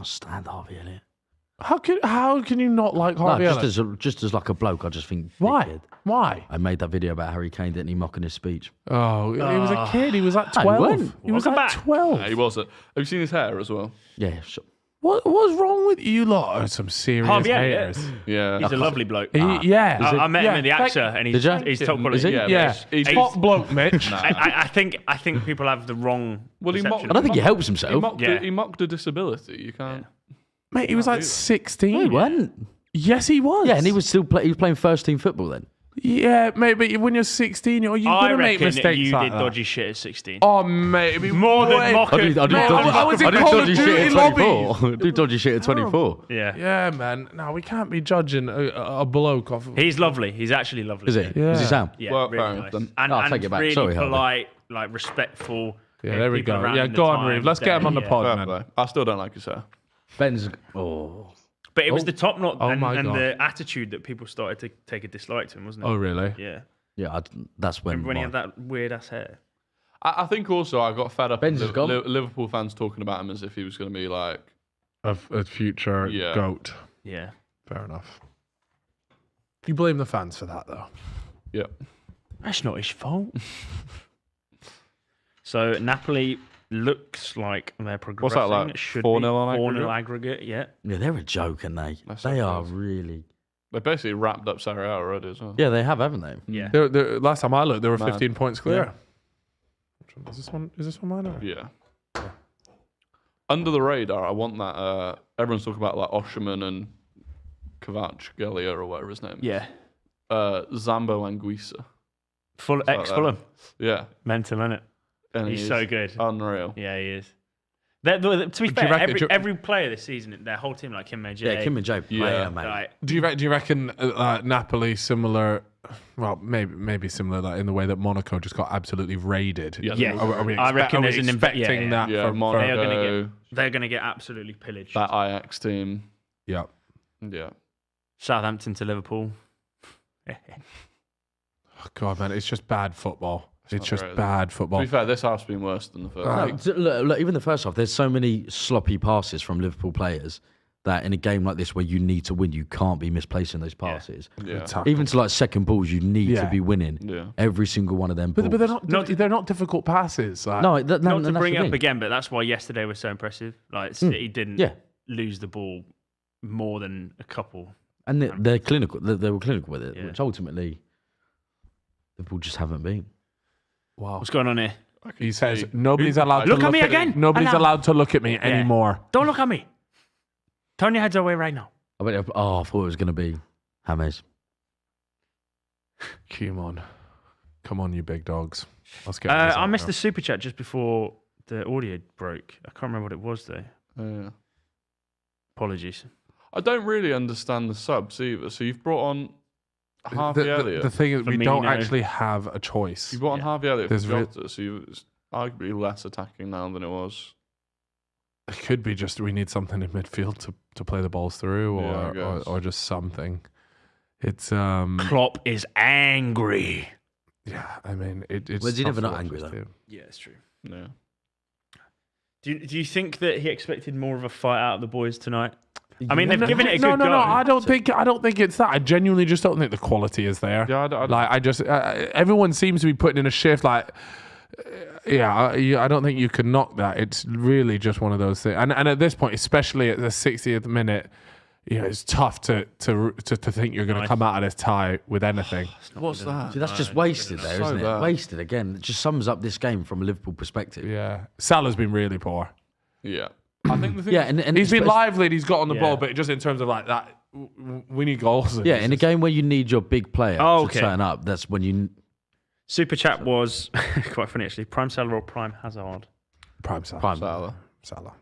can't stand Harvey Elliott. How can you not like Harvey Elliott? Just as like a bloke, I just think. Why? Dickhead. Why? I made that video about Harry Kane, didn't he, mocking his speech? Oh, he was a kid. He was like No, he 12. wasn't. He was Welcome like back. 12. Yeah, he was. Have you seen his hair as well? Yeah, sure. What's wrong with you lot? Oh, some serious Harvey Elliott. haters. Yeah. He's a lovely bloke. Yeah. I met him in the Thank- AXA, and Did ya? he's top Is quality. he? Yeah. He's Top bloke, Mitch. I think people have the wrong Well, he perception. mocked- I don't think he helps He himself. mocked, Yeah. he mocked a disability. You can't. Mate, he was like No, 16. he wasn't. Yes, he was. Yeah, and he was playing first team football then. Yeah, mate, but when you're 16, you're I going to make reckon mistakes you like did that. dodgy shit at 16. Oh, mate. It'd be More than way- mocking. I do Mate, I was in dodgy Call of shit Duty at lobby. 24. I do dodgy shit at 24. Yeah. Yeah, man. No, we can't be judging a bloke off. He's lovely. He's actually lovely. Is he? Yeah. Does he sound? Yeah, Well, really fair nice. enough then. And, I'll and take it back. really Sorry, Harvey. polite, like respectful. Yeah, there we people go. around Yeah, him go the on, time. Reeve. Let's get him on the Yeah. pod, Fair man. play. I still don't like his hair. Ben's. Oh. But it was the top knot Oh and, my and God. the attitude that people started to take a dislike to him, wasn't it? Oh, really? Yeah. Yeah, that's when. Remember when he had that weird ass hair? I think also I got fed up Ben's with is gone. Liverpool fans talking about him as if he was going to be like. A future Yeah. goat. Yeah. Fair enough. You blame the fans for that, though. Yeah. That's not his fault. So Napoli looks like they're progressing. What's that, like, It should 4-0 be on 4-0 aggregate? aggregate, yeah. Yeah, they're a joke, and they That's are okay. really. They basically wrapped up Serie A already as well. Yeah, they have, haven't they? Yeah. Last time I looked, they were Mad. 15 points clear. Yeah. Which one- Is this one mine? Or? Yeah. Under the radar, I want that. Everyone's talking about like Osherman and Kvaratskhelia or whatever his name is. Yeah. Zambo Anguissa. Ex-Fulham. Yeah. Mental, innit? And He's he so is good. Unreal. Yeah, he is. To be you fair, reckon- every player this season, their whole team, like Kim Min-jae, Yeah, Kim and Jay player, mate. like, Do you reckon Napoli similar? Well, maybe similar like in the way that Monaco just got absolutely raided. Yeah. Yeah. I reckon there's an expecting that. Yeah, from Monaco, they're going to get absolutely pillaged. that Ajax team. yeah. Yeah. Southampton to Liverpool. Oh, God, man, it's just bad football. It's not just great. bad To football. be fair, this half's been worse than the first. Look, even the first half, there's so many sloppy passes from Liverpool players that in a game like this where you need to win, you can't be misplacing those passes. Yeah. Tough. Even to like second balls, you need Yeah. to be winning Yeah. every single one of them. But they're balls. they're not difficult passes. Like, No, Not to that's bring the it up thing. again, but that's why yesterday was so impressive. Like City didn't Yeah. lose the ball more than a couple. And they're clinical. They were clinical with it, Yeah. which ultimately Liverpool just haven't been. wow. What's going on here? He says nobody's allowed Look to at me look again. Nobody's Allow- allowed to look at me anymore. Don't look at me. Turn your heads away right now. I thought it was going to be James. Come on, you big dogs. Let's get. I missed the super chat just before the audio broke. I can't remember what it was though. Yeah. Apologies. I don't really understand the subs either. So you've brought on Harvey Elliott. The thing is, we don't Firmino. actually have a choice. You brought on Harvey Elliott for There's re- Jota, so it's arguably less attacking now than it was. It could be just we need something in midfield to play the balls through, Yeah, I or guess. or just something. It's Klopp is angry. yeah. I mean, it's. Was he tough never to not watch angry, this though? team. Yeah, it's true. Yeah. Do you think that he expected more of a fight out of the boys tonight? I mean, they've given it a good No. go. I don't think it's that. I genuinely just don't think the quality is there. Yeah, Like I just everyone seems to be putting in a shift. Like I don't think you can knock that. It's really just one of those things. And at this point, especially at the 60th minute, you know, it's tough to think you're going to come out of this tie with anything. What's that? See, that's just wasted there, So isn't it? bad. Wasted again. It just sums up this game from a Liverpool perspective. Yeah, Salah's been really poor. Yeah. I think the thing Yeah, and He's been especially- lively and he's got on the Yeah. ball, but just in terms of like that, we need goals. Yeah, in a game where you need your big player Oh, to okay. turn up, that's when you. Super chat was quite funny actually. Prime Salah or Prime Hazard? Prime Salah. Salah.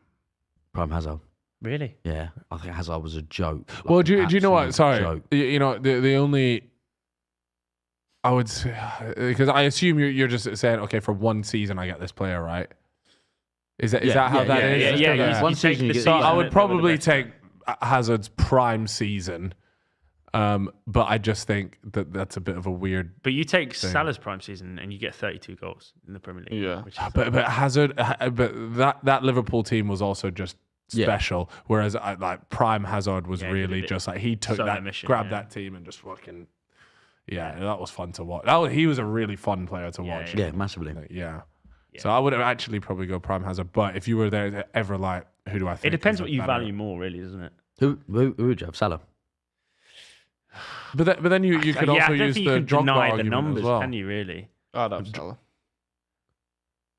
Prime Hazard. Really? Yeah, I think Hazard was a joke. Like Well, do an you know what? absolute Sorry, joke. you know the only. I would say because I assume you're just saying okay for one season I get this player right. Is that how that is? Yeah. One You take season the you get- So season I that would they were probably the best. take Hazard's prime season, but I just think that's a bit of a weird. But you take Salah's prime season and you get 32 goals in the Premier League. Yeah. Which is But Hazard, but that Liverpool team was also just special. Whereas like Prime Hazard was Yeah, he really did it just like he took solo that, mission, grabbed yeah. that team and just fucking that was fun to watch. He was a really fun player to watch. Yeah, massively. Yeah. So I would actually probably go Prime Hazard. But if you were there to ever like, who do I think? It depends is a what you better- value more, really, doesn't it? Who would you have? Salah. But then you could I also don't use think the you can Drogba deny the argument numbers, as well. can you? Really? I'd have Salah.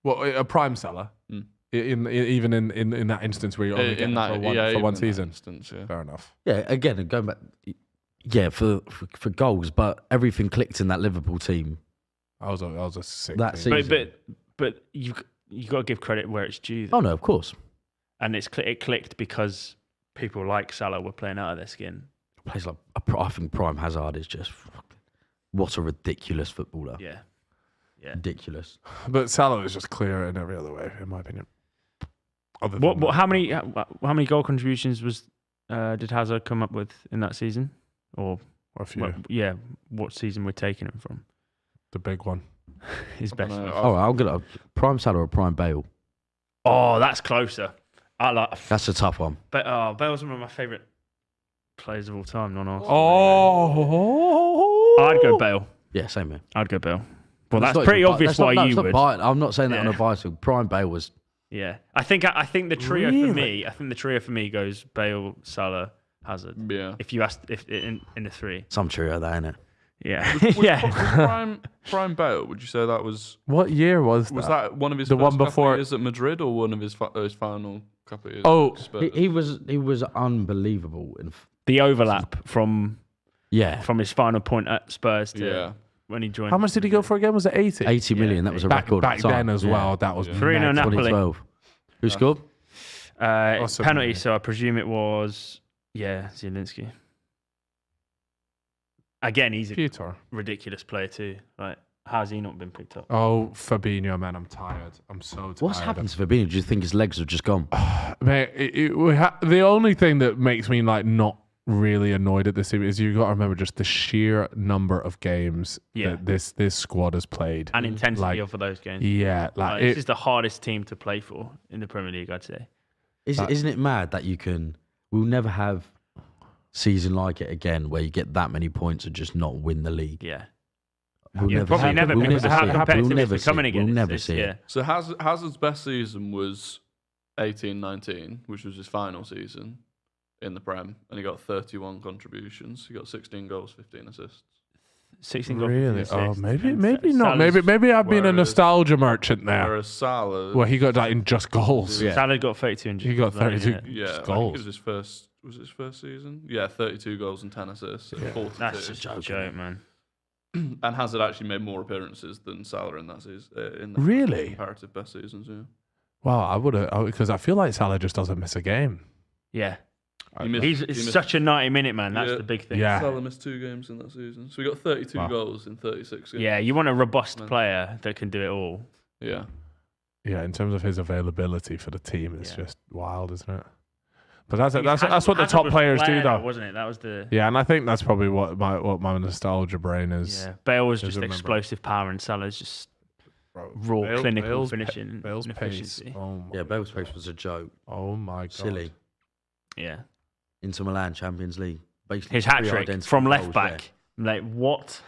Well, a Prime seller, even in that instance where you're only getting it for even one in that season. instance, yeah. Fair enough. Yeah, again, going back. Yeah, for goals, but everything clicked in that Liverpool team. I was a sick That team. season. But you got to give credit where it's due. Oh no, of course. And it clicked because people like Salah were playing out of their skin. Plays like I think Prime Hazard is just what a ridiculous footballer. Yeah. Ridiculous. But Salah is just clearer in every other way, in my opinion. Other than that. How many goal contributions did Hazard come up with in that season? Or A few. what season we're taking him from? The big one. His best. All right, I'm gonna Prime Salah or Prime Bale. Oh, that's closer. I like. That's a tough one. But Bale's one of my favourite players of all time. I'd go Bale. Yeah, same here. I'd go Bale. Well, It's that's not pretty even- obvious that's not- why no, you it's not would. I'm not saying that on a Yeah. bicycle. Prime Bale was. Yeah, I think the trio Really? for me. I think the trio for me goes Bale, Salah, Hazard. Yeah. If you asked if in the three. Some trio, that ain't it? Yeah, Was yeah. Prime Bale, would you say that was What year was that one of his The first one couple before- of years at Madrid or one of his final couple of years? Oh, at Spurs? He was unbelievable. The overlap from Yeah, his final point at Spurs to yeah. when he joined. How much did he go for again? Was it 80? 80 million. That was a Back record at the time. then as Yeah. well. That was 3-0 mental. Napoli. 2012. Who scored? Awesome. Penalty, so I presume it was Zielinski. Again, he's a Peter. ridiculous player too. Like, how's he not been picked up? Oh, Fabinho, man, I'm tired. I'm so tired. What's happened to Fabinho? Do you think his legs have just gone? Mate, the only thing that makes me like not really annoyed at this team is you've got to remember just the sheer number of games that this squad has played. And intensity Like, of those games. Yeah, Like, this is the hardest team to play for in the Premier League, I'd say. Isn't it mad that we'll never have season like it again where you get that many points and just not win the league? Yeah. We'll Yeah, never probably see it. never We'll because of how see it. competitive We'll never it's see becoming it. again. We'll never It's- see it. So Hazard's best season was 18-19, which was his final season in the Prem, and he got 31 contributions. He got 16 goals, 15 assists. 16 goals. Really? 15 Oh, assists. maybe And not. Salah's- Maybe I've been a whereas- nostalgia merchant there. Whereas Salah, Well, he got that in just goals. Yeah. Salah got 32 and He got 32 Yeah. yeah, I think goals. it was his first season. Yeah, 32 goals and 10 assists. at 42. That's just a joke, man. And Hazard actually made more appearances than Salah in that season. In that Really? comparative best seasons, yeah. Wow, I would have because I feel like Salah just doesn't miss a game. Yeah. He missed- He's he missed- such a 90-minute man. That's Yeah. the big thing. Yeah. Salah missed 2 games in that season, so he got 32 Wow. goals in 36 games. Yeah, you want a robust Man. player that can do it all. Yeah. Yeah, in terms of his availability for the team, it's Yeah. just wild, isn't it? But that's what the Hazard top was players flair, do, though. wasn't it? That was the Yeah, and I think that's probably what my nostalgia brain is. yeah. Bale was Does just remember. explosive power, and Salah's just raw, Bale- clinical Bale's finishing and Bale's pace. efficiency. Oh my, Yeah, Bale's pace was a joke. oh my god, Silly. Yeah, Inter Milan Champions League. Basically, his hat 3 trick identical from left goals, back. Like what?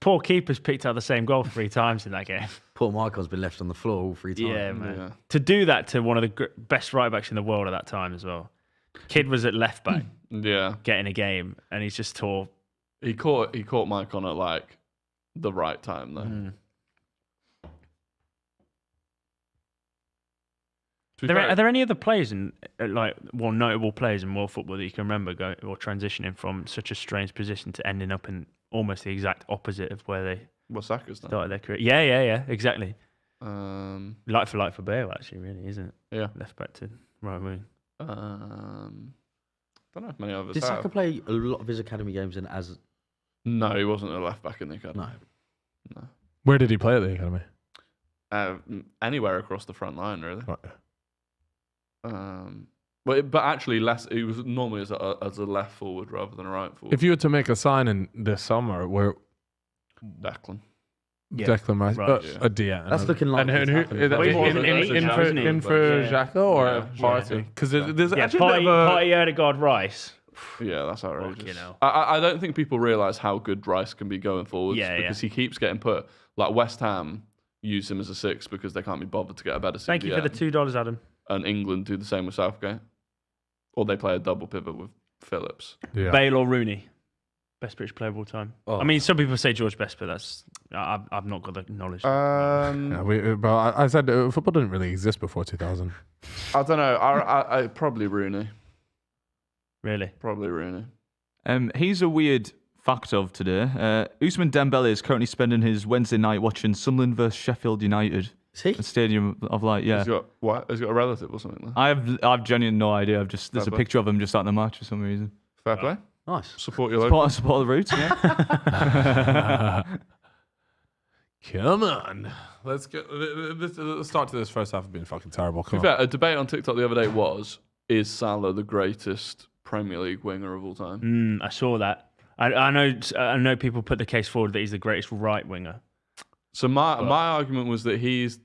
Poor keeper's picked out the same goal 3 times in that game. Yeah. Paul Maicon's been left on the floor all 3 times. Yeah, man. Yeah. To do that to one of the best right backs in the world at that time as well. Kid was at left back Yeah. getting a game, and he's just tore. He caught Mike on at like the right time though. Mm. To be fair, Are there any other players notable players in world football that you can remember transitioning from such a strange position to ending up in almost the exact opposite of where they Saka's now. started their career? Yeah, exactly. Like Like for Bale, actually, really, isn't it? Yeah. Left back to right wing. Don't know if many others Did have. Saka play a lot of his academy games in as? No, he wasn't a left back in the academy. No. Where did he play at the academy? Anywhere across the front line, really. Right. But actually, he was normally as a left forward rather than a right forward. If you were to make a signing this summer, where Declan. Declan Rice, a Dia. That's looking like and who? happening. In for Yeah. Xhaka or Yeah. Partey? Because there's actually Party, a bit of a, Party Odegaard Rice. Yeah, that's outrageous. Fucking hell. I don't think people realise how good Rice can be going forwards because he keeps getting put. Like West Ham use him as a 6 because they can't be bothered to get a better CDM. Thank you for the $2, Adam. And England do the same with Southgate. Or they play a double pivot with Phillips. yeah. Bale or Rooney? Best British player of all time. Oh. I mean, some people say George Best, but that's I've not got the knowledge. Yeah, but I said football didn't really exist before 2000. I don't know. I probably Rooney. Really? Probably Rooney. Here's a weird fact of today. Ousmane Dembele is currently spending his Wednesday night watching Sunderland versus Sheffield United. Is he? A stadium of light, yeah. He's got what? He's got a relative or something. Like? I've genuinely no idea. There's Fair a play. picture of him just at the match for some reason. Fair play. Nice. Support your local. Support the roots, yeah. Come on, let's get. Let's start to this first half of being fucking terrible. To Come be on. fair, a debate on TikTok the other day was: is Salah the greatest Premier League winger of all time? I saw that. I know people put the case forward that he's the greatest right winger. So my argument was that he is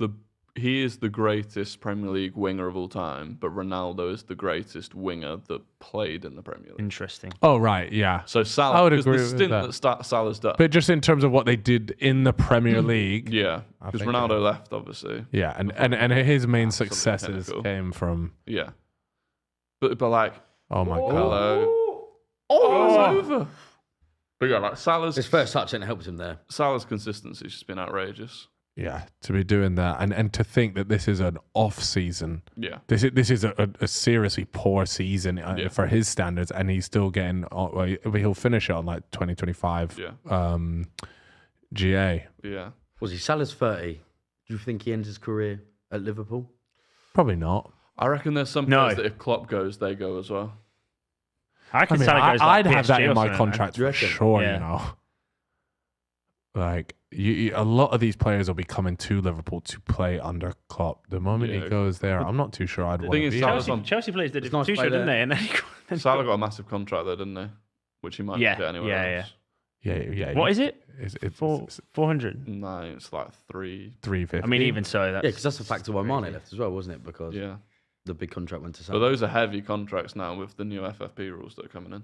the greatest Premier League winger of all time, but Ronaldo is the greatest winger that played in the Premier League. Interesting. Oh right, yeah. So Salah, I would because agree the with stint that. that Salah's done. But just in terms of what they did in the Premier League, Yeah, I because think, Ronaldo left, obviously. yeah, and his main Absolutely successes pinnacle. came from. Yeah, but like, Oh my god. hello. Oh, it's over. But yeah, like His first touch and it helps him there. Salah's consistency has just been outrageous. Yeah, to be doing that and to think that this is an off season. Yeah, This is a seriously poor season for his standards, and he's still getting. He'll finish it on like 2025. yeah, GA. yeah. Was he Salah's 30? Do you think he ends his career at Liverpool? Probably not. I reckon there's some No. players that if Klopp goes, they go as well. I I can mean, Salah goes like I'd have that PSG in or my something, contract Do you for reckon? sure. Yeah. You know, like a lot of these players will be coming to Liverpool to play under Klopp. The moment Yeah. he goes there, I'm not too sure I'd want thing to is, be. Salah's there. on- Chelsea players did it It's nice too, to play didn't there. they? And then Salah got a massive contract there, didn't they? Which he might Yeah, not get anywhere yeah, else. Yeah. What is it? It's 400. No, it's like 350. I mean, even so, that's Yeah, because that's the factor why Mane left as well, wasn't it? Because yeah. the big contract went to But Salah. those are heavy contracts now with the new FFP rules that are coming in.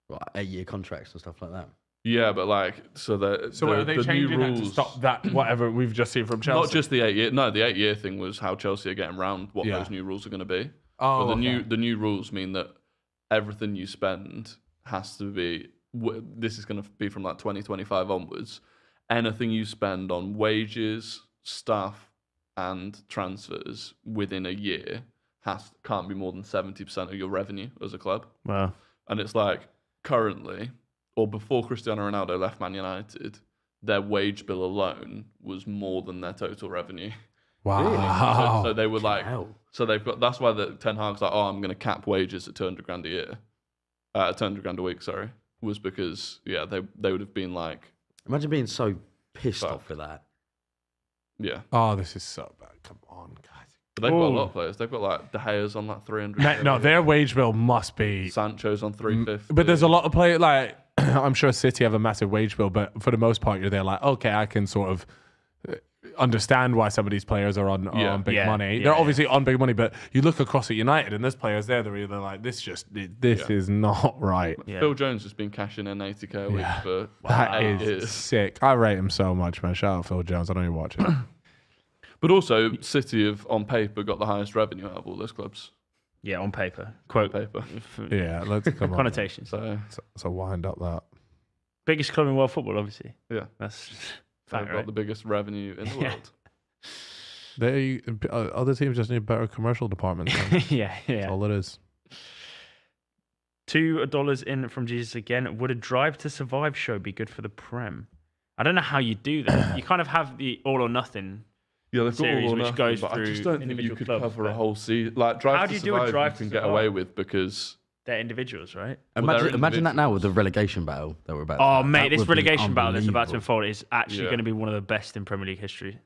Right, 8-year contracts and stuff like that. Yeah, but like, so are they the changing new that rules to stop that? Whatever we've just seen from Chelsea. Not just the 8 year. No, the 8 year thing was how Chelsea are getting around what Yeah. those new rules are going to be. Oh, But okay. the new rules mean that everything you spend has to be. This is going to be from like 2025 onwards. Anything you spend on wages, staff, and transfers within a year can't be more than 70% of your revenue as a club. Wow. And it's like currently, or before Cristiano Ronaldo left Man United, their wage bill alone was more than their total revenue. Wow. So they were like, Hell. so they've got. That's why the Ten Hag's like, oh, I'm going to cap wages at 200 grand a year, 200 grand a week. Sorry, was because they would have been like, Imagine being so pissed Fuck. off for that. yeah. Oh, this is so bad. Come on, guys. But they've got a Ooh. lot of players. They've got like De Gea's on like 300. No, their wage bill must be. Sancho's on 350. But there's a lot of players, like, I'm sure City have a massive wage bill, but for the most part, you're there like, okay, I can sort of understand why some of these players are on big Yeah, money. yeah, They're yeah. obviously on big money, but you look across at United and there's players there that are either like, this is not right. Yeah. Phil Jones has been cashing in 80k a week Yeah. for That 8 is years. sick. I rate him so much, man. Shout out Phil Jones. I know you're watching. But also, City have on paper got the highest revenue out of all those clubs. Yeah, on paper. Quote. Paper. Yeah, let's come on. Connotations. So So wind up that. Biggest club in world football, obviously. yeah, That's they've fact, got right? the biggest revenue in the Yeah. world. They other teams just need better commercial departments. Man. That's yeah. all it is. $2 in from Jesus again. Would a Drive to Survive show be good for the Prem? I don't know how you do that. You kind of have the all or nothing. Yeah, they've got Series all or which nothing, goes but I just through don't think you individual could clubs, cover a but- whole season. Like Drive How to do you do a Survive, Drive you to can get Survive? away with because They're individuals, right? they're Imagine that now with the individuals. relegation battle that we're about to Oh, have. mate, That this would be relegation battle that's about to unbelievable. unfold is actually Yeah. going to be one of the best in Premier League history.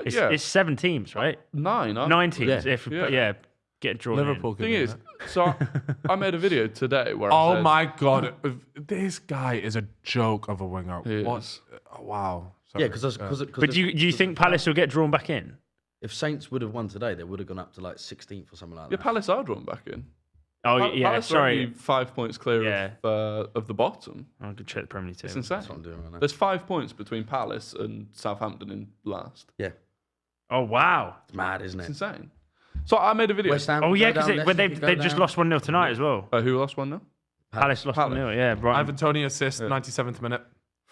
It's, yeah, it's 7 teams, right? 9. 9 teams. Yeah. If Yeah. get drawn Liverpool. in. could Thing do is, that. so I made a video today where I Oh said, my god, this guy is a joke of a winger. He What? is. Oh, wow. Yeah, because But do you think Palace will get drawn back in? if Saints would have won today, they would have gone up to like 16th or something like Yeah, that. Palace are drawn back in. Oh, yeah, Palace are sorry. only 5 points clear of the bottom. I'm going to check the Premier League It's table. insane. That's what I'm doing right now. There's 5 points between Palace and Southampton in last. Yeah, Oh, wow. it's mad, isn't It's it? insane. So I made a video. West Ham. Oh, could yeah, go down, because Leicester they could go just down. lost 1-0 tonight as well. Who lost one now? Palace lost Palace. 1-0, yeah. Brighton. Ivan Toney assist, 97th minute.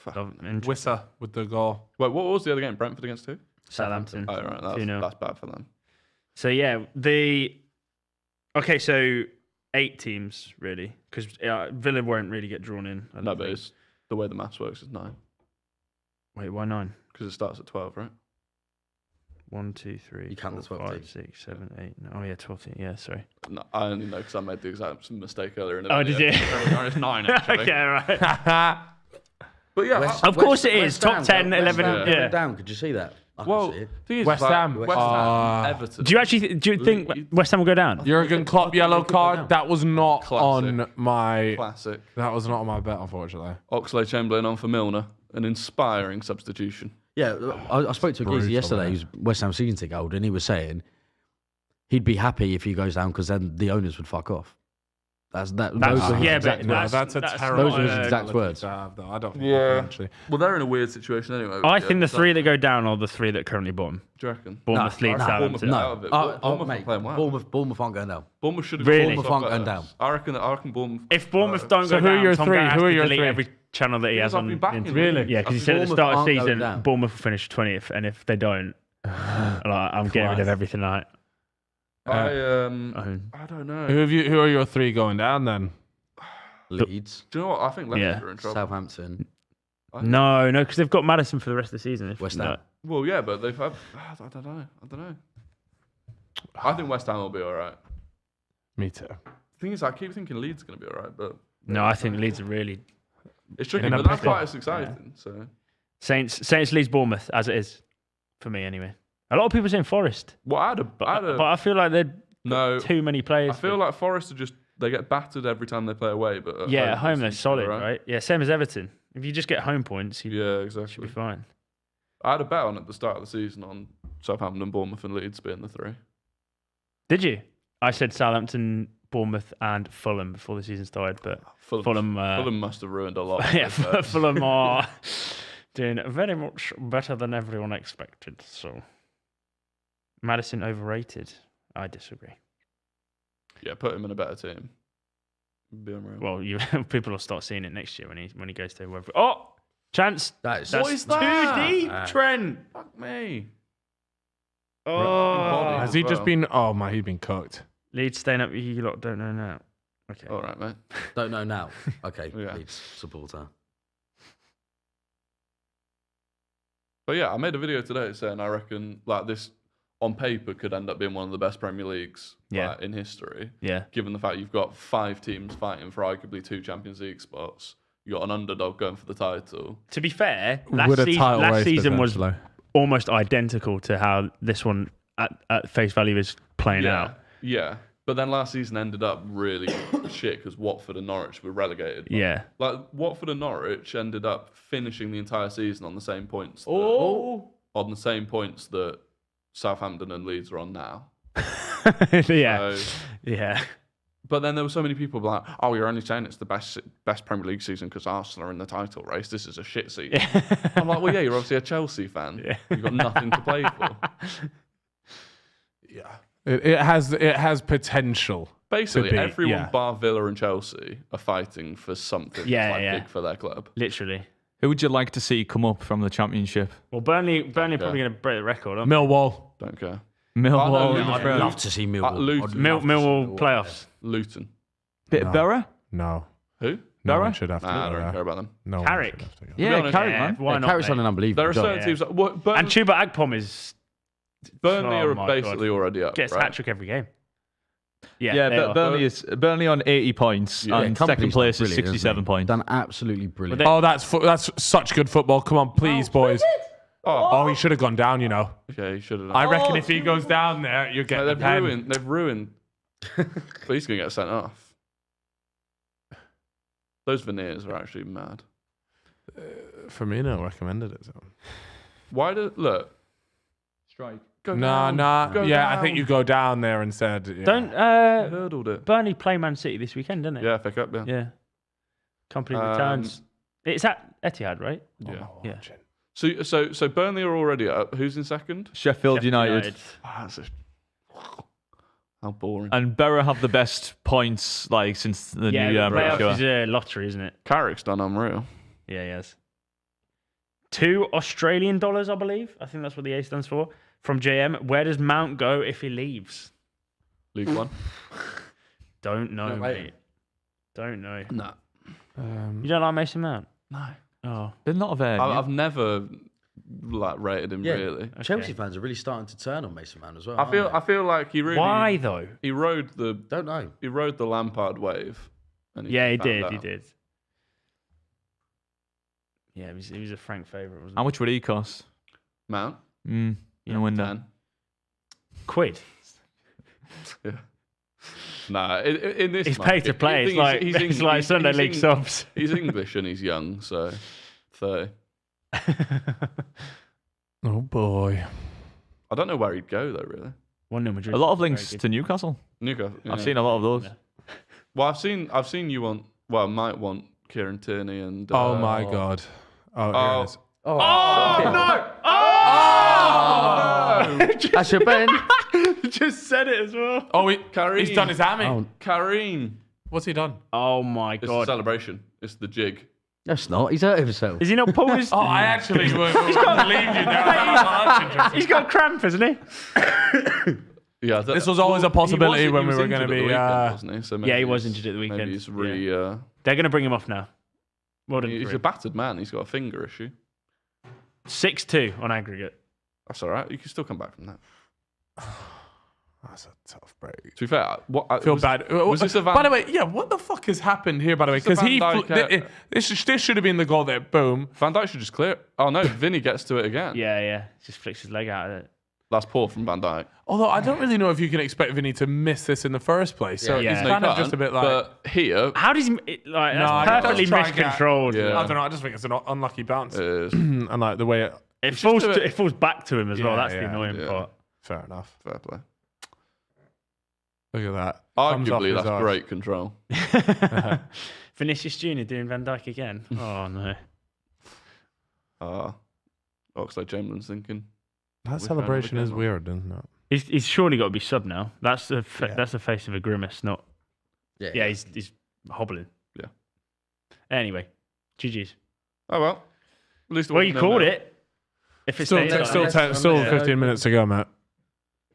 Wissa with the goal. Wait, what was the other game? Brentford against who? Southampton. Oh, right. 2-0. That's bad for them. So, yeah, Okay, so 8 teams, really. Because Villa won't really get drawn in. I No, don't but think. it's, the way the maths works is 9. Wait, why 9? Because it starts at 12, right? 1, 2, 3, You count the 4, 12 5, teams. 6, 7, 8. Oh, yeah, 12 teams. Yeah, sorry. No, I only know because I made the exact mistake earlier in the Oh, video. did you? It's 9, actually. Okay, right. But yeah, West- Of course it is. West Top Ham, 10, West 11, Ham yeah. went down. Could you see that? I could well, see it. thing is, West like, Ham. West Ham, Everton. Do you actually think Leeds. West Ham will go down? Jurgen Klopp yellow card. That was not Classic. on my. Classic. That was not on my bet, unfortunately. Oxlade-Chamberlain on for Milner. An inspiring substitution. Yeah, I spoke to a geezer Brutal, yesterday yeah. who's West Ham season ticket holder, and he was saying he'd be happy if he goes down because then the owners would fuck off. Those were his yeah, exact but words. That's a that's terrible. Those were his not, exact words. to have, though. I don't think Yeah. actually. Well, they're in a weird situation anyway. I think the 3 that go down are the 3 that currently bottom. Do you reckon? Bournemouth, Leeds, Bournemouth Southampton. are out of it. Bournemouth are mate, playing well. Bournemouth aren't going down. Bournemouth should have Really? Bournemouth aren't going down. I reckon Bournemouth. If Bournemouth don't So go who are down, your Tom three? Garrett has Who are to your delete three? every channel that he has I've on. been backing Inter- them. Really? Yeah, because he said at the Bournemouth start of the aren't going season, down. Bournemouth will finish 20th, and if they don't, I'm getting rid of everything I I own. don't know. Who are your 3 going down then? Leeds, Do you know what? I think Leicester Yeah. are in trouble. Southampton. No, because they've got Maddison for the rest of the season. If West no. Ham. Well, yeah, but they've had. I don't know. I think West Ham will be all right. Me too. The thing is, I keep thinking Leeds are going to be all right, but No, I think Leeds are really it's tricky. In a But that's pickle. why it's exciting. So, Saints, Leeds, Bournemouth as it is for me anyway. A lot of people saying Forest, well, but I feel like they're no. too many players. I feel like Forest are just they get battered every time they play away, but at home they they're seem to be solid, all right? Yeah, same as Everton. If you just get home points, you Yeah, should be exactly. fine. I had a bet on at the start of the season on Southampton and Bournemouth and Leeds being the 3. Did you? I said Southampton, Bournemouth, and Fulham before the season started, but Fulham must have ruined a lot. Of yeah, those bets. Fulham are doing very much better than everyone expected. So, Maddison overrated. I disagree. Yeah, put him in a better team. Be unreal. Well, people will start seeing it next year when he goes to wherever. Oh, chance. That is What That's is that? too deep, Ah. Trent. Fuck me. Oh, Has he just well. been? Oh my, he's been cooked. Leeds staying up. You lot don't know now. Okay. All right, mate. don't know now. Okay, Yeah. Leeds supporter. But yeah, I made a video today saying I reckon like this on paper could end up being one of the best Premier Leagues Yeah. in history. Yeah. Given the fact you've got 5 teams fighting for arguably 2 Champions League spots, you got an underdog going for the title. To be fair, With a title last race, season was potentially. almost identical to how this one at face value is playing out. Yeah. But then last season ended up really shit because Watford and Norwich were relegated. Yeah. Like Watford and Norwich ended up finishing the entire season on the same points. On the same points that Southampton and Leeds are on now. Yeah. So, Yeah. but then there were so many people like, "Oh, you're only saying it's the best Premier League season because Arsenal are in the title race. This is a shit season." I'm like, "Well, yeah, you're obviously a Chelsea fan. Yeah. You've got nothing to play for." Yeah, it has potential. Basically, to be, everyone yeah. bar Villa and Chelsea are fighting for something Yeah, that's yeah. big for their club. Literally. Who would you like to see come up from the Championship? Well, Burnley are probably going to break the record, aren't Millwall. Don't care. Millwall. no, in the I'd I'd Prem. love to see Millwall. Luton. they? Millwall playoffs. Luton. Bit of Borough? No, Who? no Borough? one should have to. Nah, I go don't care there. about them. No, one Carrick. should have to go. Yeah, honest, Carrick, Yeah, man. why not? Carrick's on mate? an unbelievable There are job. certain Yeah. teams. Burnley, And Chuba Agpom is Burnley Oh are my basically God. already up. gets a right? hat trick every game. Yeah, Yeah, they but are. Burnley on 80 points, Yeah, and Company's second place is brilliant, isn't 67 he? points. Done absolutely brilliant. Well, Oh, that's such good football. Come on, please, boys. Oh, he should have gone down. You know, Okay, he should have. I reckon if he goes down there, you're getting a they've pen. ruined. They've ruined. But he's gonna get sent off. Those veneers are actually mad. Firmino recommended it. So. Why look? Strike. Go No, down. no. Go Yeah, I down. think you go down there instead. Yeah. Don't hurdled it. Burnley play Man City this weekend, doesn't it? Yeah, pick up. Yeah. Yeah. Company returns. It's at Etihad, right? Yeah. Yeah. So Burnley are already up. Who's in second? Sheffield United. How boring. And Borough have the best points like since the Yeah, new year. I'm pretty playoffs sure. is a lottery, isn't it? Carrick's done unreal. Yeah, he has. $2 Australian, I believe. I think that's what the A stands for. From JM, where does Mount go if he leaves? League One. Don't know, No, wait. mate. Don't know. No. You don't like Mason Mount? No. Oh. They're not a very. I've never rated him Yeah. really. Chelsea fans are really starting to turn on Mason Mount as well. I feel like he really Why though? he rode the Don't know. Lampard wave. And Yeah, he found did. out. He did. Yeah, he was a Frank favourite, wasn't How he? much would he cost? Mount. In a window. 10. Quid. Yeah. Nah, in this He's market, paid to play. the It's thing like is, it's like Sunday League subs. He's English and he's young, so 30. Oh boy. I don't know where he'd go though. Really, 1-0 Madrid. A lot of Very links good. to Newcastle. Newcastle. I've yeah. seen a lot of those. Yeah. Well, I've seen you want. Well, might want Kieran Tierney and. Oh my god. Oh, here it is. Oh, no! Oh no! Ben. Just said it as well. Oh, Kareem. he's done his hammy. Oh, Kareem. What's he done? Oh my It's a god. celebration. It's the jig. that's not. He's hurt himself. Is he not pulled his? Oh, I actually would believe you there. He's got cramp, hasn't he? Yeah, This was always a possibility he when we was were going to injured be. at the weekend, wasn't he? So maybe Yeah, he was he's- injured at the weekend. Maybe he's They're going to bring him off now. Well done. he's a battered man. He's got a finger issue. 6-2 on aggregate. That's all right. You can still come back from that. That's a tough break. To be fair, I feel bad. Was this a Van- By the way, yeah, what the fuck has happened here, by the way? Is this Because a Van Dijk, this should have been the goal there. Boom. Van Dijk should just clear it. Oh no, Vinny gets to it again. Yeah. Just flicks his leg out of it. That's poor from Van Dijk. Although I don't really know if you can expect Vinny to miss this in the first place. So Yeah. it's No, kind You of just a can't, bit like. But here, How does he? I That's don't perfectly try and get- miscontrolled. Yeah. I don't know. I just think it's an unlucky bounce. it is. And like the way it. It falls. just do it. It falls back to him as well. Yeah, That's the yeah, annoying yeah. part. Fair enough. Fair play. Look at that. Thumbs off Arguably, his that's arse. great control. Vinicius Junior doing Van Dijk again. Oh no. Oxlade-Chamberlain's thinking. That We celebration found it is again. weird, isn't it? He's surely got to be sub now. That's the Yeah. that's the face of a grimace. Not. Yeah. Yeah, he's hobbling. Yeah. Anyway, GG's. Oh well. At least it Well, you wasn't called nil-nil. it. If it's Still, stays like still, that. still Yeah. 15 minutes to go, Matt.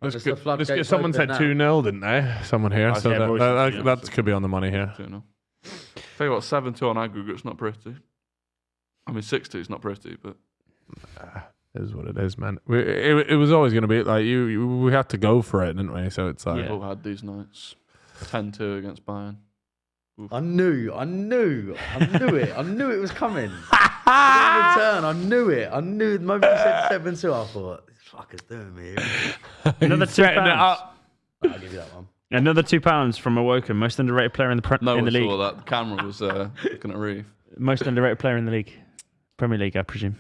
Just the floodgates Someone open said now. 2-0, didn't they? Someone here. So yeah, that, boys that, said that, 2-0. could be on the money here. 2-0. Tell you what, 7-2 on aggregate's not pretty. I mean, 6-2 is not pretty, but It is what it is, man. It was always going to be like we had to go for it, didn't we? So it's like Yeah. Liverpool had these nights. 10-2 against Bayern. I knew it. I knew it was coming. Return. I knew it. I knew the moment you said 7-2, I thought, this fucker's doing me. Another £2. I'll give you that one. Another £2 from Awoken, most underrated player in the No in one the league. saw that. The camera was looking at Reeve. Most underrated player in the league, Premier League, I presume.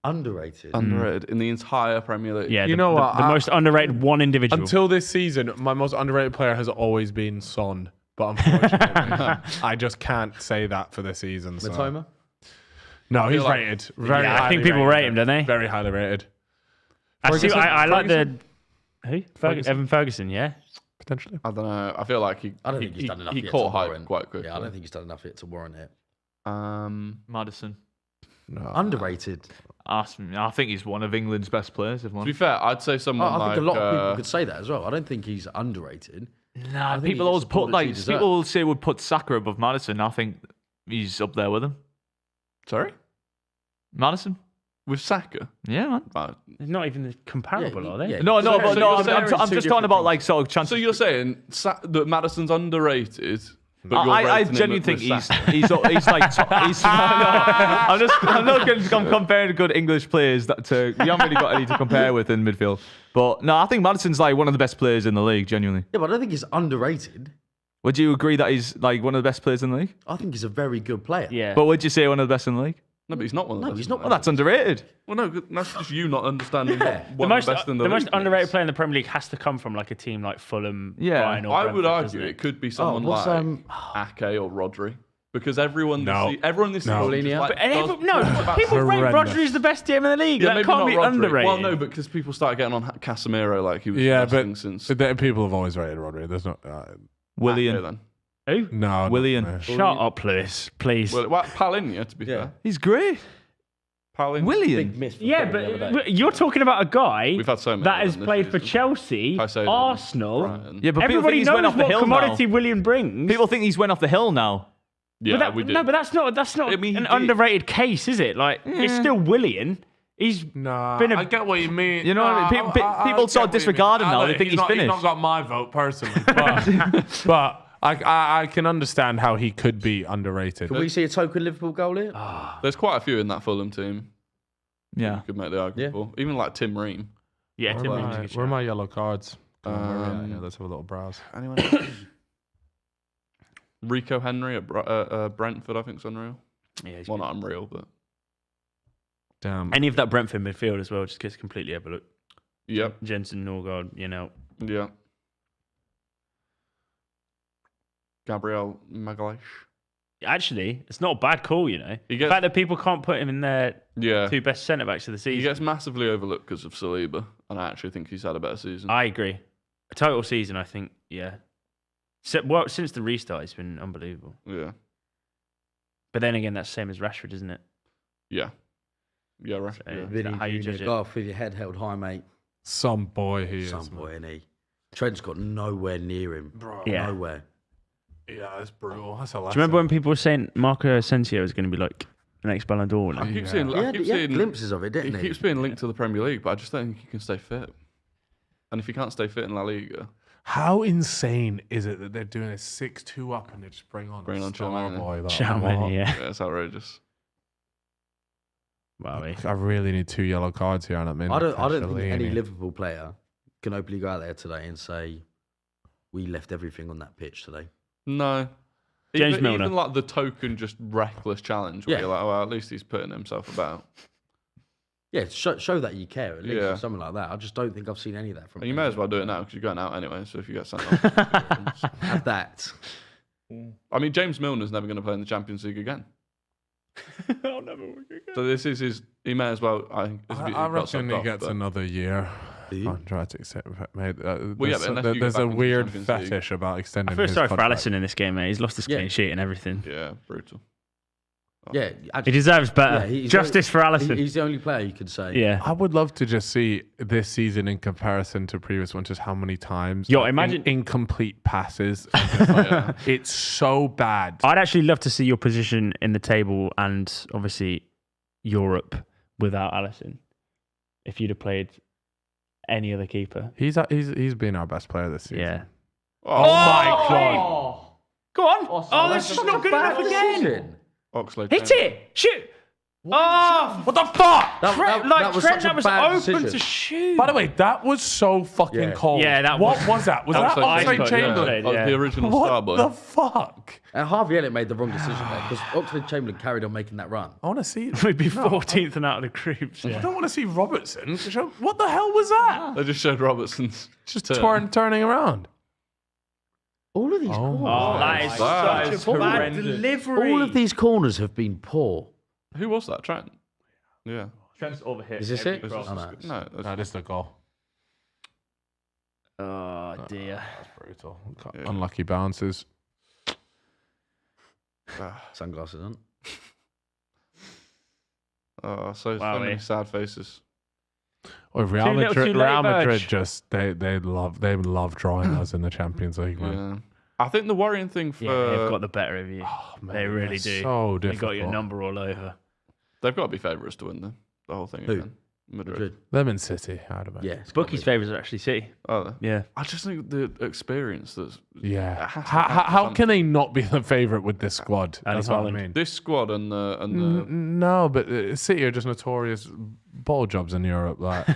Underrated. Underrated in the entire Premier League. Yeah, You know what? The most underrated one individual. until this season, my most underrated player has always been Son. But unfortunately, I just can't say that for this season. So. Matoma? No, he's like- rated. Very Yeah, I highly think people rated. rate him, don't they? Very highly rated. I like the Ferguson? who? Ferguson? Evan Ferguson. Yeah. Potentially. I don't know. I feel like I don't think he's done enough he yet caught to hype warrant. quite quickly. Yeah, I don't think he's done enough yet to warrant it. Madison. No. Underrated. I think he's one of England's best players. If To be one. fair, I'd say someone I like think a lot of people could say that as well. I don't think he's underrated. Nah, think people he's always all put that he like deserves. people say would put Saka above Madison. I think he's up there with him. sorry, Madison. with Saka. Yeah, man. Right. They're not even comparable, Yeah, are they? yeah. No, So- but so no. you're I'm saying just two talking different about things. like sort of chances. So you're saying that Madison's underrated? But you're I rating him genuinely with think he's Saka? he's like he's no, I'm not going to compare good English players to you haven't really got any to compare with in midfield. But no, I think Madison's like one of the best players in the league. Genuinely, Yeah, but I don't think he's underrated. Would you agree that he's like one of the best players in the league? I think he's a very good player. Yeah. But would you say one of the best in the league? No, but he's not one of No, those. he's not Well, one of that's underrated. Well, no, that's just you not understanding Yeah. what one of the best in the league underrated is. player in the Premier League has to come from like a team like Fulham. Yeah. Brighton, or I would Brentford, argue doesn't it could be someone what's, like Ake or Rodri. Because everyone No. this No. season just, like, And does- people rate horrendous. Rodri as the best DM in the league. Yeah, that maybe can't not be Rodri. underrated. Well, no, because people started getting on Casemiro like he was Yeah, the best thing but since people have always rated Rodri. There's not. Willian. Ake then. Who? No. Willian. no. Shut up, Lewis, please. Well, Palinha, to be fair. He's great. Palinha. Willian. Big miss. For Yeah, Fulham the other day. but you're talking about a guy We've had so many that of has them this played for season. Chelsea, Caicedo, Arsenal. Brighton. Yeah, but people think Everybody he's went knows off the what hill commodity now. Willian brings. People think he's went off the hill now. Yeah, but we did. No, but that's not I mean, he an did. underrated case, is it? Like it's still Willian. He's Nah, been a- I get what you mean. You know what I mean? People get sort of what you disregard mean. him now. They Look, think he's not, finished. He's not got my vote personally, but I can understand how he could be underrated. Can we see a token Liverpool goal here? There's quite a few in that Fulham team. Yeah. You could make the argument for. Even like Tim Ream. yeah. Tim Where Ream's a are good my shout. yellow cards? Come on, where are we at? Um, Yeah, let's have a little browse. Anyone else? Rico Henry at Brentford, I think, is unreal. Yeah, he's Well, good. not unreal, but Damn. Any of that Brentford midfield as well just gets completely overlooked. yep, Jensen, Norgard, yeah. Gabriel Magalhaes. Actually, it's not a bad call, He the gets- fact that people can't put him in their Yeah, two best centre backs of the he season. gets massively overlooked because of Saliba, and I actually think he's had a better season. I agree. A total season, I think, yeah. Well, since the restart, it's been unbelievable. Yeah, But then again, that's the same as Rashford, isn't it? yeah, yeah. Right. So- Yeah. Vinny how you Jr. judge it? Go off with your head held high, mate. Some boy he is. Some man. boy, innit? Trent's got nowhere near him. Bro. Yeah. Nowhere. Yeah, that's brutal. That's a Do you remember when people were saying Marco Asensio is going to be like the next Ballon d'Or winner? I keep Yeah. seeing, He I had, keep he had seeing glimpses of it, he didn't he? keeps being linked to the Premier League, but I just don't think he can stay fit. And if he can't stay fit in La Liga, How insane is it that they're doing a 6-2 up and they just bring on Bring a on star Tchouaméni. boy? Like, Tchouaméni, what? yeah. yeah, it's outrageous. Wow, I really need 2 yellow cards here, and I'm in. I don't think any Fellaini. Liverpool player can openly go out there today and say, we left everything on that pitch today. No. James even, Milner. even like the token, just reckless challenge where Yeah. you're like, well, at least he's putting himself about. Yeah, show that you care at least, Yeah. or something like that. I just don't think I've seen any of that from And you him. may as well do it now because you're going out anyway. So if you get sent off, Have that. I mean, James Milner's never going to play in the Champions League again. I'll never work again. So this is his. He may as well. I reckon he gets another year. Do you? Contract extended, mate. yeah, There's, but unless you get there's back a into the weird Champions League. fetish about extending. I feel his sorry for contract. Alisson in this game, mate. He's lost his Yeah. clean sheet and everything. Yeah, brutal. Yeah, He actually, deserves better. he's Justice for Alisson. He's the only player you could say. Yeah. I would love to just see this season in comparison to previous ones, just how many times. Yo, like, imagine- incomplete passes. It's so bad. I'd actually love to see your position in the table and obviously Europe without Alisson. If you'd have played any other keeper. He's been our best player this season. Yeah. Oh, my God. Go on. Oh, that's just not good enough again. Oxlade. Hit it. Shoot. Oh, what the fuck? That was such a bad open decision. to shoot. By the way, that was so fucking Yeah. cold. Yeah, that what was- was that? Was that that was Oxlade ice cold, Chamberlain? yeah. The original What Starboy. the fuck? And Harvey Elliott made the wrong decision there because Oxlade Chamberlain carried on making that run. I want to see. We'd be 14th and out of the groups. I Yeah. don't want to see Robertson. What the hell was that? They just showed Robertson's Just turn. turning around. All of these Oh corners. Oh, that is That such a bad horrendous. delivery. All of these corners have been poor. Who was that? Trent. Yeah. Trent's overhit. Is this it? This Oh, is- no. no, that's- No, this is the goal. Oh, dear. That's brutal. Yeah. Unlucky bounces. Sunglasses on. so Wow, many eh? sad faces. Or Real Too little, too Madrid. late, Real Madrid Virg. just they love drawing us in the Champions League, man. Yeah. I think the worrying thing for Yeah, they've got the better of you. Oh, man, They really that's do. So They difficult. got your number all over. they've got to be favourites to win the whole thing Who? again. Madrid. Them in City, I'd imagine. Yeah. it's Bookies' gotta be. favourites are actually City. Are they? Yeah. I just think the experience that's Yeah. has to How come. can they not be the favourite with this squad? Erling That's what I Haaland. mean. this squad and the No, but City are just notorious ball jobs in Europe. Like,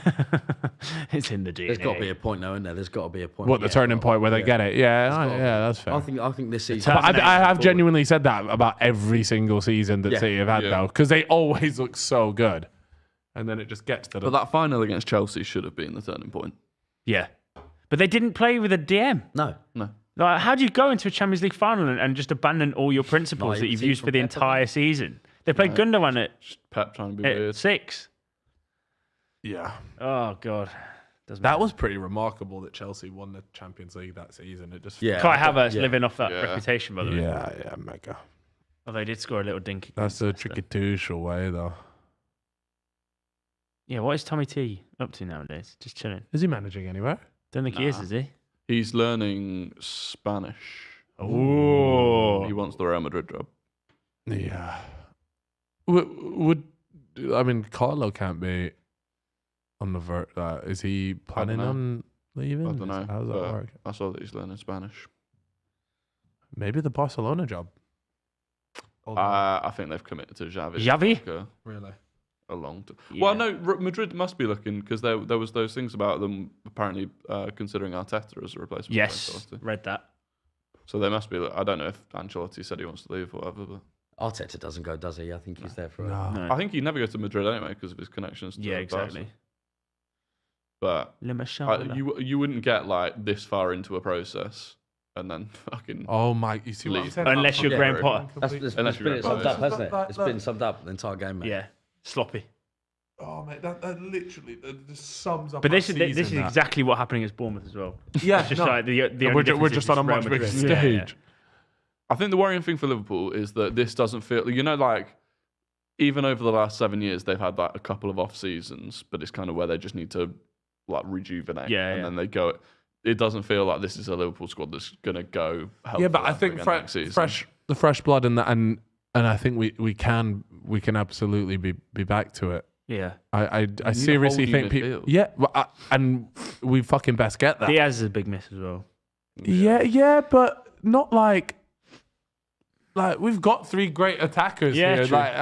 It's in the DNA. There's got to be a point, though, isn't there? There's got to be a point. what the turning point where they get it? That's fair. I think this season. But I have genuinely said that about every single season that City have had, though, because they always look so good, and then it just gets to them. But that final against Chelsea should have been the turning point. Yeah. But they didn't play with a DM. No. Like, how do you go into a Champions League final and just abandon all your principles that you've used for the entire season? They played Gundogan at Pep trying to be weird. 6. Yeah. Oh, God. That was pretty remarkable that Chelsea won the Champions League that season. It just Kai Havertz living off that reputation, by the way. Yeah, mega. Although they did score a little dink. That's the tricky-touche way, though. Yeah, what is Tommy T up to nowadays? Just chilling. Is he managing anywhere? Don't think he is he? He's learning Spanish. Oh. He wants the Real Madrid job. Yeah. Carlo can't be on the vert. Is he planning on leaving? I don't know. How does that work? I saw that he's learning Spanish. Maybe the Barcelona job. I think they've committed to Xavi. Xavi? Really? A long time. Yeah. Well, no, Madrid must be looking because there was those things about them apparently considering Arteta as a replacement. for Yes, Ancelotti. read that. So they must be. I don't know if Ancelotti said he wants to leave or whatever, but Arteta doesn't go, does he? I think he's there for No. I think he'd never go to Madrid anyway because of his connections. To Yeah, exactly. Barca. But Le Machal. you wouldn't get like this far into a process and then fucking. Oh my! You see what I'm Leave. saying? Unless you're Graham Potter. It's Unless you're been right, summed up, yeah. hasn't it? It's been summed up the entire game, mate. Yeah, sloppy. Oh mate, that literally just sums up. But our this is season, exactly what happening against Bournemouth as well. Yeah, It's just no. like the only we're difference just is on a Real much bigger Madrid. stage. I think the worrying thing for Liverpool is that this doesn't feel. Like even over the last 7 years, they've had like a couple of off seasons, but it's kind of where they just need to like rejuvenate. And then they go. It doesn't feel like this is a Liverpool squad that's going to go. Yeah, but I think the fresh blood in that, and I think we can absolutely be back to it. Yeah. need I a seriously whole think new people. midfield. Yeah, and we fucking best get that. Diaz is a big miss as well. Yeah, but not like we've got 3 great attackers Yeah, here. true. Like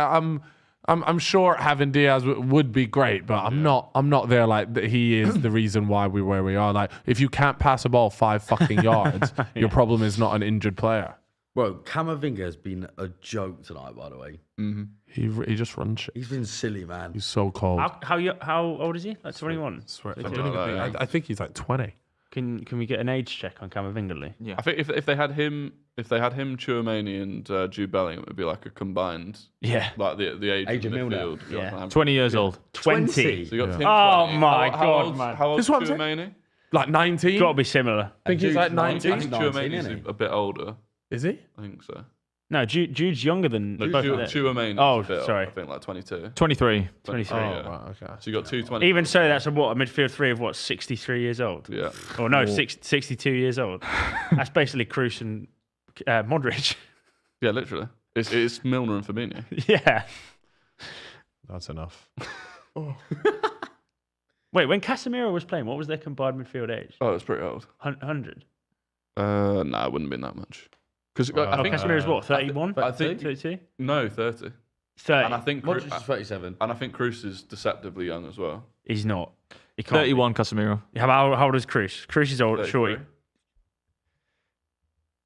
I'm sure having Diaz would be great, but I'm not there like that. He is the reason why we're where we are. Like if you can't pass a ball 5 fucking yards, your problem is not an injured player. Bro, Camavinga has been a joke tonight, by the way. Mm-hmm. He just runs shit. He's been silly, man. He's so cold. How old is he? Like 21. I think he's like 20. Can we get an age check on Camavinga, Lee? Yeah. I think if they had him, Chouameni and Jude Bellingham, it would be like a combined. Yeah. Like the age of Milner. midfield. You Yeah. know, 20 years old. 20. So you got him Oh 20. my how God, old's- man. How old's This is what I'm saying. Chouameni? Like 19. Got to be similar. I think he's like 19. I think 19, Chouameni's isn't he? a bit older. Is he? I think so. No, Jude's younger than No, both of them. Chouameni. Oh, sorry. I think like 22. 23. 23. Yeah. Right, okay. So you got 220. Even so, that's a midfield 3 of 63 years old? Yeah. Or no, 62 years old. That's basically Kroos and Modric. Yeah, literally. It's Milner and Fabinho. Yeah. That's enough. Wait, when Casemiro was playing, what was their combined midfield age? Oh, it's pretty old. 100. No, it wouldn't have been that much. Because I think Casemiro's what, 31? I think 32? no 30. 30. And I think Modric is 37. and I think Kroos is deceptively young as well. He's not. He can't 31, Casemiro. be. How old is Kroos? Kroos is old, 33. shorty.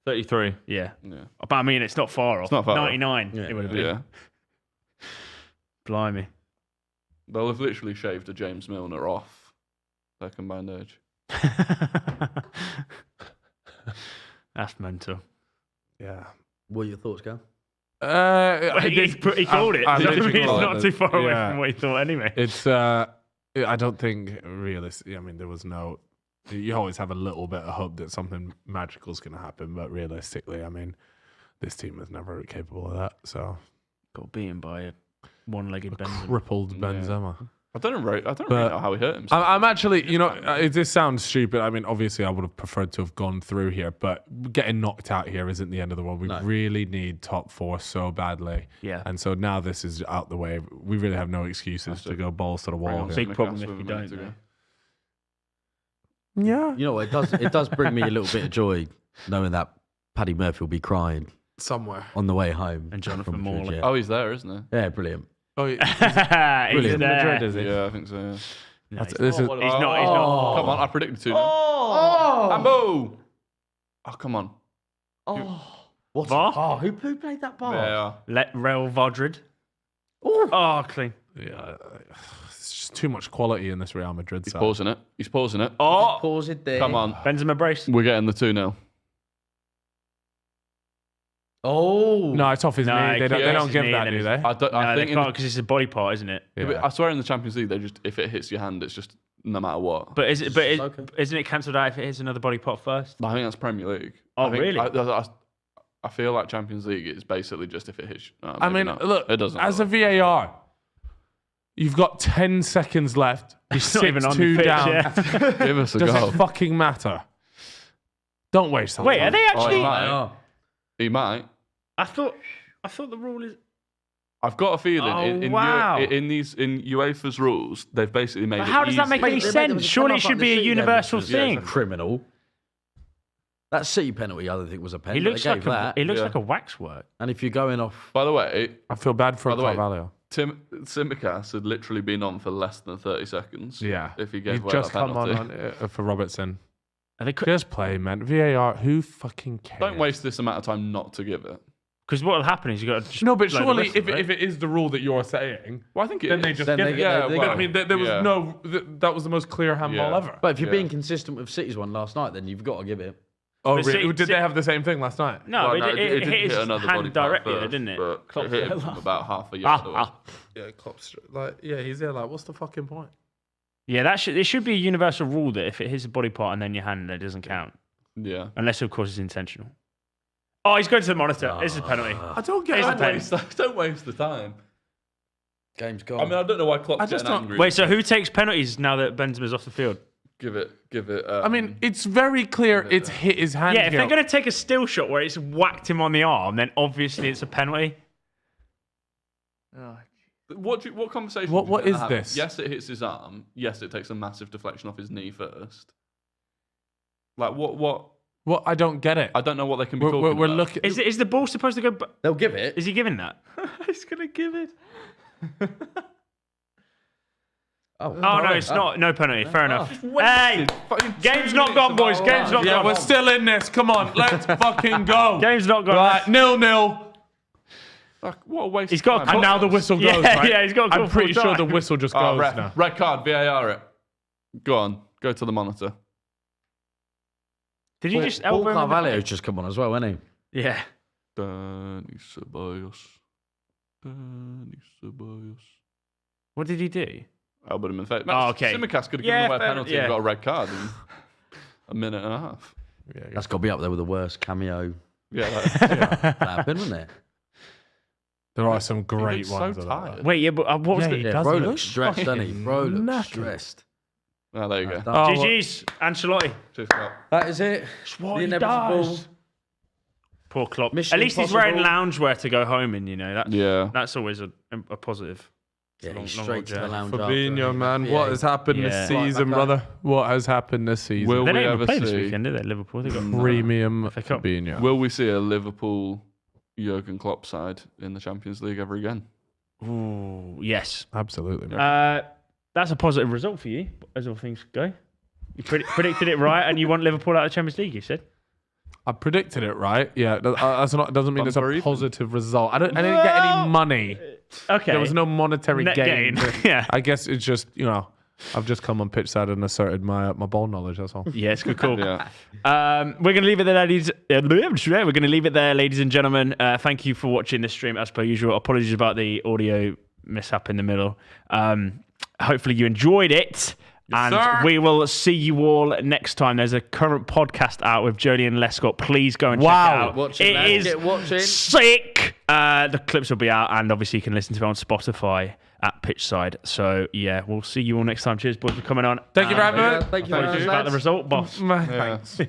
33. Yeah. Yeah. But I mean, it's not far off. not far off. 99 Yeah. it would have been. Yeah. Blimey. They'll have literally shaved a James Milner off their combined age. That's mental. Yeah. What are your thoughts, Gal? He called it. I So literally it's called not it. too far away Yeah. from what he thought anyway. It's I don't think realistically. I mean, there was no. You always have a little bit of hope that something magical is going to happen, but realistically, I mean, this team was never capable of that. So Got beaten by a one-legged Benzema. crippled Benzema. I don't really But- know how he hurt himself. I'm actually, this sounds stupid. I mean, obviously, I would have preferred to have gone through here, but getting knocked out here isn't the end of the world. We really need top 4 so badly. Yeah. And so now this is out the way. We really have no excuses to go balls to the Bring wall. on here. Big Simicast problem if with you a minute don't, to go. Yeah. You know what? It does bring me a little bit of joy knowing that Paddy Murphy will be crying Somewhere. on the way home. And Jonathan from Madrid, Morley. Yeah. Oh, he's there, isn't he? Yeah, brilliant. Oh, He's in there. Madrid, is he? Yeah, I think so. Yeah. No, he's, This is he's not. He's not. Come on, I predicted 2 now. Oh! Ambo! Oh, come on. What? VAR? Oh, who played that bar? Yeah. Real Madrid. Ooh. Oh, clean. Yeah, it's just too much quality in this Real Madrid He's side. pausing it. He's pausing it. Oh, Pause it there. Come on. Benzema brace. We're getting the 2-0. Oh. No, it's off his No, knee. They he don't keeps his give knee that, and do then they? I, don't, No, I they think in can't the, because it's a body part, isn't it? Yeah. I swear in the Champions League, they just if it hits your hand, it's just no matter what. But is it? But Okay. isn't it cancelled out if it hits another body part first? I think that's Premier League. Oh, I think, really? I feel like Champions League is basically just if it hits. I maybe mean, not. look, it doesn't. as a VAR, you've got 10 seconds left. He's Not even on the 6-2 pitch, down. yeah. give us a Does go. it fucking matter? Don't waste that Wait, time. are they actually? he might. Oh. He might. I thought the rule is. I've got a feeling Oh, in wow. in UEFA's rules, they've basically made But it how does that make easy. any Mate, there sense? was a Surely pen it up should the be a seat there, universal which was thing. criminal. That City penalty, I don't think was a penalty. He looks They like gave that. he looks Yeah. like a waxwork. And if you're going off, By the way, I feel bad for By the way, Carvalho. Tsimikas had literally been on for less than 30 seconds. Yeah. If he gave He's away just that come penalty. on for Robertson. Are they? Just play, man. VAR, who fucking cares? Don't waste this amount of time not to give it. Because what will happen is you got to just No, but blow the surely whistle, if, right? if it is the rule that you're saying, Well, I think it then is. they just Then give they it. get- Yeah, they But get- I mean, there was yeah. no. That was the most clear handball Yeah. ever. but if you're Yeah. being consistent with City's one last night, then you've got to give it. Oh, But really? see- Did see- they have the same thing last night? No, Well, but it didn't hit his another body hand part directly, first, didn't it? But it hit him from about half a yard away. Yeah, Klopp's like, yeah, he's there. Like, what's the fucking point? Yeah, it should be a universal rule that if it hits a body part and then your hand, it doesn't count, Yeah. unless of course it's intentional. Oh, he's going to the monitor. This is a penalty. I don't get Here's it. the pen. Don't waste the time. Game's gone. I mean, I don't know why Klopp's I just getting don't- angry. Wait, so who takes penalties now that Benzema's off the field? Give it. I mean, it's very clear it's hit his hand. Yeah, if here. they're going to take a still shot where it's whacked him on the arm, then obviously it's a penalty. what conversation? What do you is have? this? Yes, it hits his arm. Yes, it takes a massive deflection off his knee first. Like what? Well, I don't get it. I don't know what they can be talking We're about. looking. Is the ball supposed to go? They'll give it. Is he giving that? He's going to give it. Oh, Oh no, it's not. No penalty. Fair enough. wasted Hey, fucking game's 2 not gone, minutes boys. of our Game's not lives. Yeah, gone. we're still in this. Come on, let's fucking go. Game's not gone. Right, 0-0. Like, what a waste. He's got a of And time. now the whistle goes, Yeah, right? yeah, he's got a I'm call pretty full sure the time. whistle just Oh, goes now. red card, VAR it. Go on, go to the monitor. Did you just Paul elbow him in the Carvalho's face? just come on as well, hasn't Yeah. Danny Ceballos. What did he do? Elbowed him in the face. Oh, okay. Tsimikas could have Yeah, given away a fair- penalty yeah. and got a red card in a minute and a half. he? That's got to be up there with the worst cameo Yeah, that happened, wasn't it? There are some he great looks ones. so of that. tired. Wait, yeah, but what was Yeah, the... he Yeah, does. bro He looks looks stressed, doesn't he? fucking Bro looks knackered. stressed. Oh, there you go. Oh, GG's, Ancelotti. Cheers, Klopp. That is it. what The he inevitable. does. Poor Klopp. Mission At least he's wearing impossible. loungewear to go home in, you know. Yeah. That's always a positive. Yeah, Long- he's long straight old to the journey. lounge. Fabinho, after. man, Yeah. what has happened Yeah. this season, Right back brother? What has happened this season? Will They we didn't even ever play this see? weekend, did they, Liverpool? They got Premium FA Cup. Fabinho. Will we see a Liverpool Jurgen Klopp side in the Champions League ever again? Ooh, yes. Absolutely. Man. That's a positive result for you, as all things go. You predicted it right, and you want Liverpool out of the Champions League, you said? I predicted it right. Yeah, that's not. Doesn't mean it's Bumper a even. positive result. I didn't get any money. Okay. There was no monetary Net gain. yeah. I guess it's just I've just come on pitch side and asserted my ball knowledge. That's all. Yeah, it's good call. Yeah. We're going to leave it there, ladies. We're going to leave it there, ladies and gentlemen. Thank you for watching this stream as per usual. Apologies about the audio mishap in the middle. Hopefully you enjoyed it. And sir. we will see you all next time. There's a current podcast out with Jodie and Lescott. Please go and check it out. Watch it, It lads. is Get watching. sick. The clips will be out, and obviously you can listen to it on Spotify at Pitchside. So yeah, we'll see you all next time. Cheers, boys, for coming on. Thank you very much. Thank you very much, About the lads. result, boss. Thanks.